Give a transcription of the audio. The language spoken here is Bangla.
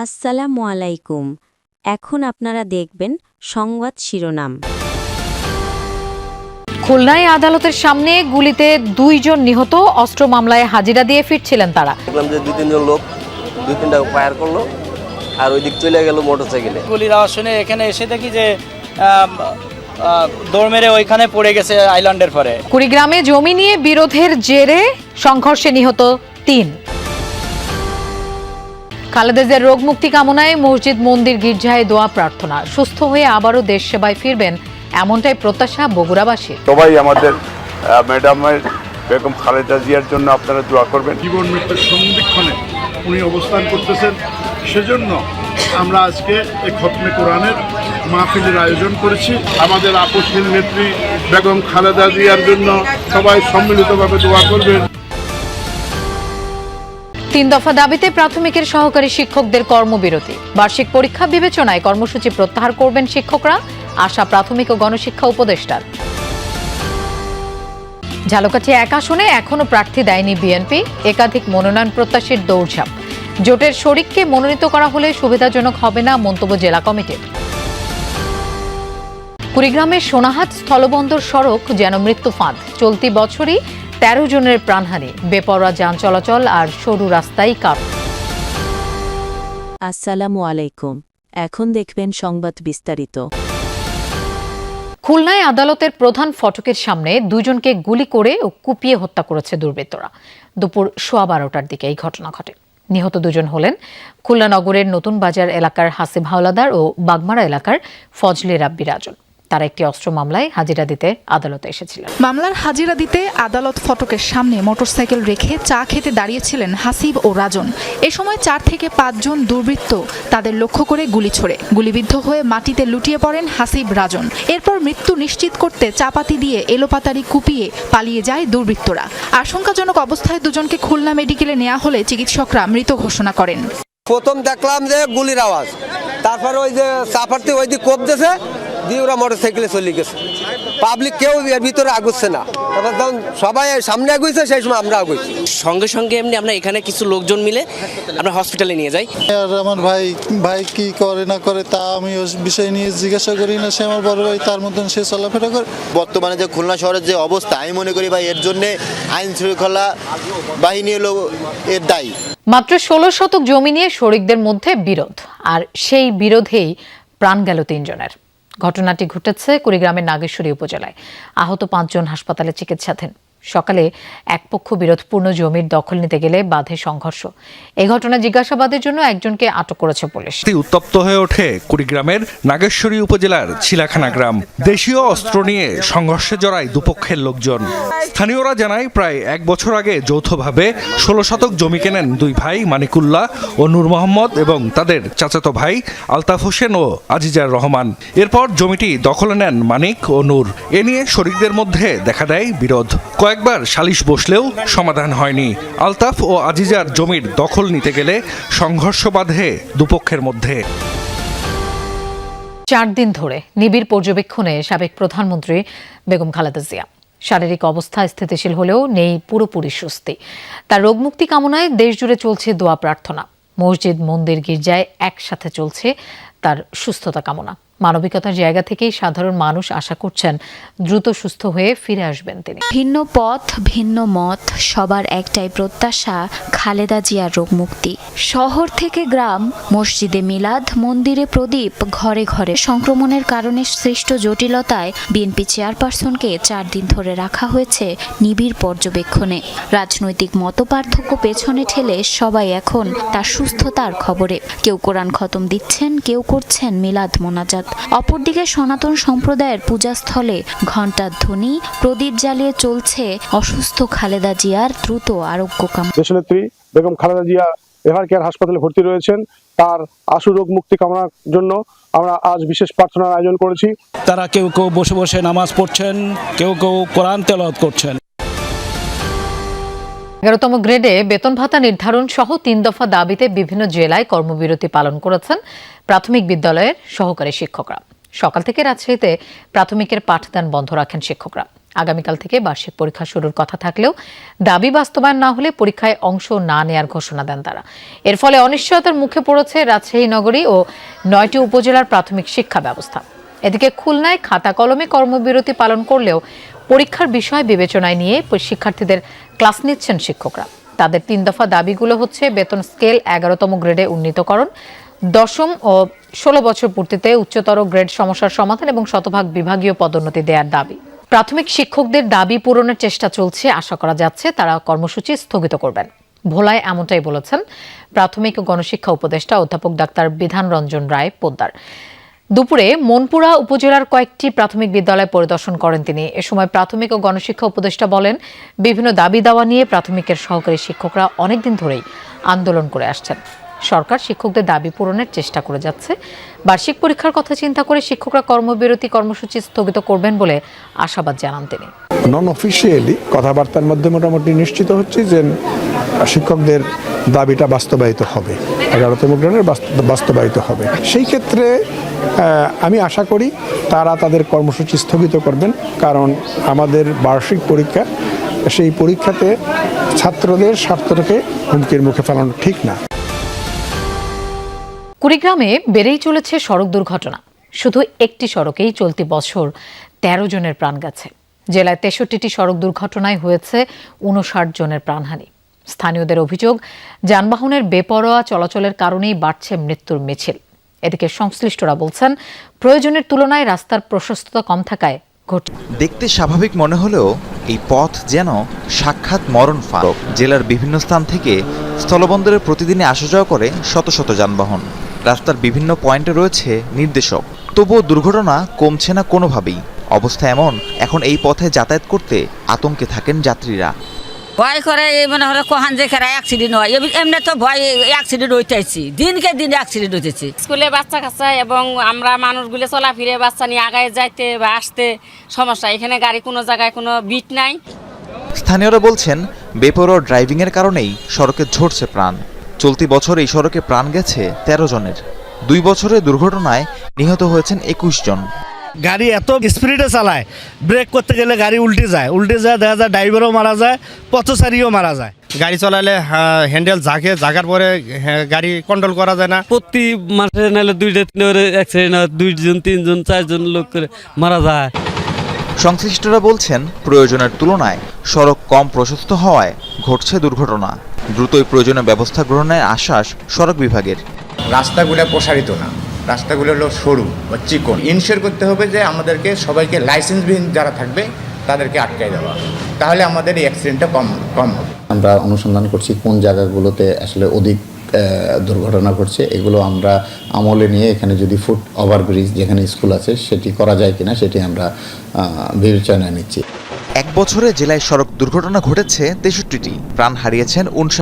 আসসালামু আলাইকুম। এখন আপনারা দেখবেন সংবাদ শিরোনাম। খুলনায় আদালতের সামনে গুলিতে 2 জন নিহত, অস্ত্র মামলায় হাজিরা দিয়ে ফিরছিলেন তারা। দেখলাম যে 2-3 জন লোক 2-3টা ফায়ার করলো আর ওই দিক চলে গেল মোটরসাইকেলে। গুলির আওয়াজ শুনে এখানে এসে দেখি যে দৌড় মেরে ওইখানে পড়ে গেছে আইল্যান্ডের পরে। কুড়িগ্রামে জমি নিয়ে বিরোধের জেরে সংঘর্ষে নিহত 3। খালেদা জিয়ার রোগ মুক্তি কামনায় মসজিদ মন্দির গির্জায় দোয়া প্রার্থনা। সুস্থ হয়ে আবারও দেশ সেবায় ফিরবেন এমনটাই প্রত্যাশা বগুড়াবাসীর। সবাই আমাদের ম্যাডামের বেগম খালেদা জিয়ার জন্য আপনারা দোয়া করবেন। জীবন মৃত্যুর সন্ধিক্ষণে উনি অবস্থান করতেছেন, সেজন্য আমরা আজকে এই খতমে কোরআনের মাহফিলের আয়োজন করেছি। আমাদের আপসহীন নেত্রী বেগম খালেদা জিয়ার জন্য সবাই সম্মিলিতভাবে দোয়া করবেন। 3 দফা দাবিতে প্রাথমিকের সহকারী শিক্ষকদের কর্মবিরতি। বার্ষিক পরীক্ষা বিবেচনায় কর্মসূচি প্রত্যাহার করবেন শিক্ষকরা, আশা প্রাথমিক ও গণশিক্ষা উপদেষ্টার। ঝালকাঠি 1 আসনে এখনো প্রার্থী দেয়নি বিএনপি, একাধিক মনোনয়ন প্রত্যাশীর দৌড়ঝাঁপ। জোটের শরিককে মনোনীত করা হলে সুবিধাজনক হবে না মন্তব্য জেলা কমিটির। কুড়িগ্রামের সোনাহাট স্থলবন্দর সড়ক যেন মৃত্যু ফাঁদ। চলতি বছরই 13 জনের প্রাণহানি, বেপরোয়া যান চলাচল আর সরু রাস্তায় কাপ। আসসালামু আলাইকুম। এখন দেখবেন সংবাদ বিস্তারিত। খুলনায় আদালতের প্রধান ফটকের সামনে 2 জনকে গুলি করে ও কুপিয়ে হত্যা করেছে দুর্বৃত্তরা। দুপুর 12:15টার দিকে এই ঘটনা ঘটে। নিহত 2 জন হলেন খুলনা নগরের নতুন বাজার এলাকার হাসিব হাওলাদার ও বাগমারা এলাকার ফজলে রাব্বি রাজন। তারা একটি অস্ত্র মামলায় হাজিরা দিতে আদালতে এসেছিলেন। মামলার হাজিরা দিতে আদালত ফটকের সামনে মোটরসাইকেল রেখে চা খেতে দাঁড়িয়েছিলেন হাসিব ও রাজন। এ সময় 4 থেকে 5 জন দুর্বৃত্ত তাদের লক্ষ্য করে গুলি ছোড়ে। গুলিবিদ্ধ হয়ে মাটিতে লুটিয়ে পড়েন হাসিব রাজন। এরপর মৃত্যু নিশ্চিত করতে চাপাতি দিয়ে এলোপাতাড়ি কুপিয়ে পালিয়ে যায় দুর্বৃত্তরা। আশঙ্কাজনক অবস্থায় 2 জনকে খুলনা মেডিকেলে নেওয়া হলে চিকিৎসকরা মৃত ঘোষণা করেন। প্রথম দেখলাম যে গুলির আওয়াজ, তারপর ওই যে চাপারতে ওই দিক কোপ দিয়েছে দিয়ে ওরা মোটরসাইকেলে চলে গেছে। পাবলিক কেউ এর ভিতরে আগুচ্ছে না, তারপর যখন সবাই সামনে আগুইছে সেই সময় আমরা আগুইছি। সঙ্গে সঙ্গে এমনি আমরা এখানে কিছু লোকজন মিলে আমরা হসপিটালে নিয়ে যাই। আর আমার ভাই কি করে না করে তা আমি ওই বিষয় নিয়ে জিজ্ঞাসা করি না। সে আমার বড় ভাই, তার মতন সে চলাফেরা করে। বর্তমানে যে খুলনা শহরের যে অবস্থা, আমি মনে করি ভাই এর জন্য আইন শৃঙ্খলা বাহিনী হলো এর দায়ী। মাত্র 16 শতক জমি নিয়ে শরিকদের মধ্যে বিরোধ, আর সেই বিরোধেই প্রাণ গেল 3 জনের। ঘটনাটি ঘটেছে কুড়িগ্রামের নাগেশ্বরী উপজেলায়। আহত 5 জন হাসপাতালে চিকিৎসাধীন। সকালে এক পক্ষ বিরোধপূর্ণ জমির দখল নিতে গেলে বাধে সংঘর্ষ। এই ঘটনা জিজ্ঞাসাবাদের জন্য একজনকে আটক করেছে পুলিশ। উত্তপ্ত হয়ে ওঠে কুড়িগ্রামের নাগেশ্বরী উপজেলার ছিলাখানা গ্রাম। দেশীয় অস্ত্র নিয়ে সংঘর্ষে জড়ায় দুপক্ষের লোকজন। স্থানীয়রা জানায় প্রায় 1 বছর আগে যৌথভাবে 16 শতক জমি কেনেন 2 ভাই মানিকুল্লাহ ও নূর মোহাম্মদ এবং তাদের চাচাতো ভাই আলতাফ হোসেন ও আজিজার রহমান। এরপর জমিটি দখলে নেন মানিক ও নূর। এ নিয়ে শরিকদের মধ্যে দেখা দেয় বিরোধ। কয়েকবার সালিশ বসলেও সমাধান হয়নি। আলতাফ ও আজিজার জমির দখল নিতে গেলে সংঘর্ষ বাধে দুপক্ষের মধ্যে। 4 দিন ধরে নিবিড় পর্যবেক্ষণে সাবেক প্রধানমন্ত্রী বেগম খালেদা জিয়া। শারীরিক অবস্থা স্থিতিশীল হলেও নেই পুরোপুরি স্বস্তি। তার রোগমুক্তি কামনায় দেশজুড়ে চলছে দোয়া প্রার্থনা। মসজিদ মন্দির গির্জায় একসাথে চলছে তার সুস্থতা কামনা। মানবিকতার জায়গা থেকেই সাধারণ মানুষ আশা করছেন দ্রুত সুস্থ হয়ে ফিরে আসবেন তিনি। ভিন্ন পথ ভিন্ন মত, সবার একটাই প্রত্যাশা খালেদা জিয়ার রোগ মুক্তি। শহর থেকে গ্রাম, মসজিদে মিলাদ, মন্দিরে প্রদীপ, ঘরে ঘরে সংক্রমণের কারণে সৃষ্ট জটিলতায় বিএনপি চেয়ারপারসনকে 4 দিন ধরে রাখা হয়েছে নিবিড় পর্যবেক্ষণে। রাজনৈতিক মতপার্থক্য পেছনে ঠেলে সবাই এখন তার সুস্থতার খবরে। কেউ কোরআন খতম দিচ্ছেন, কেউ করছেন মিলাদ মোনাজাত। অপরদিকে সনাতন সম্প্রদায়ের পূজাস্থলে ঘণ্টার ধ্বনি, প্রদীপ জ্বালিয়ে চলছে অসুস্থ খালেদা জিয়ার দ্রুত আরোগ্য কামনা। দেশনেত্রী বেগম খালেদা জিয়া এভার কেয়ার হাসপাতালে ভর্তি রয়েছেন। তার আশু রোগ মুক্তি কামনার জন্য আমরা আজ বিশেষ প্রার্থনার আয়োজন করেছি। তারা কেউ কেউ বসে বসে নামাজ পড়ছেন, কেউ কেউ কোরআন তেলাওয়াত করছেন। 11তম গ্রেডে বেতন ভাতা নির্ধারণ সহ 3 দফা দাবিতে বিভিন্ন জেলায় কর্মবিরতি পালন করেছেন প্রাথমিক বিদ্যালয়ের সহকারী শিক্ষকরা। সকাল থেকে রাজশাহীতে প্রাথমিকের পাঠদান বন্ধ রাখেন শিক্ষকরা। আগামীকাল থেকে বার্ষিক পরীক্ষা শুরুর কথা থাকলেও দাবি বাস্তবায়ন না হলে পরীক্ষায় অংশ না নেয়ার ঘোষণা দেন তারা। এর ফলে অনিশ্চয়তার মুখে পড়েছে রাজশাহী নগরী ও 9টি উপজেলার প্রাথমিক শিক্ষা ব্যবস্থা। এদিকে খুলনায় খাতা কলমে কর্মবিরতি পালন করলেও পরীক্ষার বিষয় বিবেচনায় নিয়ে শিক্ষার্থীদের ক্লাস নিচ্ছেন শিক্ষকরা। তাদের 3 দফা দাবিগুলো হচ্ছে বেতন স্কেল 11তম গ্রেডে উন্নীতকরণ, 10ম ও 16 বছর পূর্তিতে উচ্চতর গ্রেড সমস্যার সমাধান এবং শতভাগ বিভাগীয় পদোন্নতি দেওয়ার দাবি। প্রাথমিক শিক্ষকদের দাবি পূরণের চেষ্টা চলছে, আশা করা যাচ্ছে তারা কর্মসূচি স্থগিত করবেন। ভোলায় এমনটাই বলেছেন প্রাথমিক ও গণশিক্ষা উপদেষ্টা অধ্যাপক ডাক্তার বিধান রঞ্জন রায় পোদ্দার। দুপুরে মনপুরা উপজেলার কয়েকটি প্রাথমিক বিদ্যালয় পরিদর্শন করেন তিনি। এ সময় প্রাথমিক ও গণশিক্ষা উপদেষ্টা বলেন, বিভিন্ন দাবি দাওয়া নিয়ে প্রাথমিকের সহকারী শিক্ষকরা অনেকদিন ধরেই আন্দোলন করে আসছেন। সরকার শিক্ষকদের দাবি পূরণের চেষ্টা করে যাচ্ছে। বার্ষিক পরীক্ষার কথা চিন্তা করে শিক্ষকরা কর্মবিরতি কর্মসূচি স্থগিত করবেন বলে আশাবাদ জানান তিনি। নন অফিসিয়ালি কথাবার্তার মধ্যে মোটামুটি নিশ্চিত হচ্ছে যে শিক্ষকদের দাবিটা বাস্তবায়িত হবে, 11তম গ্রেডের বাস্তবায়িত হবে। সেই ক্ষেত্রে আমি আশা করি তারা তাদের কর্মসূচি স্থগিত করবেন, কারণ আমাদের বার্ষিক পরীক্ষা, সেই পরীক্ষাতে ছাত্রদের স্বার্থটাকে হুমকির মুখে ফেলানো ঠিক না। কুড়িগ্রামে বেড়েই চলেছে সড়ক দুর্ঘটনা। শুধু একটি সড়কেই চলতি বছর 13 জনের প্রাণ গেছে। জেলায় 63টি সড়ক দুর্ঘটনায় হয়েছে 59 জনের প্রাণহানি। স্থানীয়দের অভিযোগ, যানবাহনের বেপরোয়া চলাচলের কারণেই বাড়ছে মৃত্যুর মিছিল। এদিকে সংশ্লিষ্টরা বলছেন, প্রয়োজনের তুলনায় রাস্তার প্রশস্ততা কম থাকায় ঘটে। দেখতে স্বাভাবিক মনে হলেও এই পথ যেন সাক্ষাৎ মরণ ফাঁক। জেলার বিভিন্ন স্থান থেকে স্থলবন্দরে প্রতিদিনে আসা যাওয়া করে শত শত যানবাহন। রাস্তার বিভিন্ন পয়েন্টে রয়েছে নির্দেশক, তবুও দুর্ঘটনা কমছে না কোনোভাবেই। অবস্থা এমন, এখন এই পথে যাতায়াত করতে আতঙ্কে থাকেন যাত্রীরা। ভয় করে মনে হলো কহান যে খেরা অ্যাক্সিডেন্ট হয়, এমনি তো ভয় অ্যাক্সিডেন্ট হইতেছি, দিনকে দিন অ্যাক্সিডেন্ট হইতেছি। স্কুলে বাচ্চা কাচ্চা এবং আমরা মানুষগুলো চলাফিরে বাচ্চা নিয়ে আগায় যাইতে বা আসতে সমস্যা। এখানে গাড়ি কোনো জায়গায় কোনো বিট নাই। স্থানীয়রা বলছেন, বেপরোয়া ড্রাইভিংয়ের কারণেই সড়কে ঝরছে প্রাণ। চলতি বছর এই সড়কে প্রাণ গেছে 13 জনের। 2 বছরের দুর্ঘটনায় নিহত হয়েছেন 21 জন। গাড়ি এত স্পিডে চালায়, ব্রেক করতে গেলে গাড়ি উল্টে যায়, দেখা যায় ড্রাইভারও মারা যায়, পথচারীও মারা যায়। গাড়ি চালালে হ্যান্ডেল জাগার পরে গাড়ি কন্ট্রোল করা যায় না। প্রতি মাসে নাহলে 2-3 অ্যাক্সিডেন্ট হয়, 2 জন 3 জন 4 জন লোক করে মারা যায়। সংশ্লিষ্টরা বলছেন, প্রয়োজনের তুলনায় সড়ক কম প্রশস্ত হওয়ায় ঘটছে দুর্ঘটনা। দ্রুতই প্রয়োজনীয় ব্যবস্থা গ্রহণের আশ্বাস সড়ক বিভাগের। রাস্তাগুলো প্রসারিত না, রাস্তাগুলো হলো সরু বা চিকন। ইনশিওর করতে হবে যে আমাদেরকে সবাইকে লাইসেন্সবিহীন যারা থাকবে তাদেরকে আটকাই দেওয়া, তাহলে আমাদের এই অ্যাক্সিডেন্টটা কম হবে। আমরা অনুসন্ধান করছি কোন জায়গাগুলোতে আসলে অধিক দুর্ঘটনা ঘটছে, এগুলো আমরা আমলে নিয়ে এখানে যদি ফুট ওভারব্রিজ যেখানে স্কুল আছে সেটি করা যায় কিনা সেটি আমরা বিবেচনায় নিচ্ছি। 1 বছরে জেলায় সড়ক দুর্ঘটনা ঘটেছে 63টি, প্রাণ হারিয়েছেন 59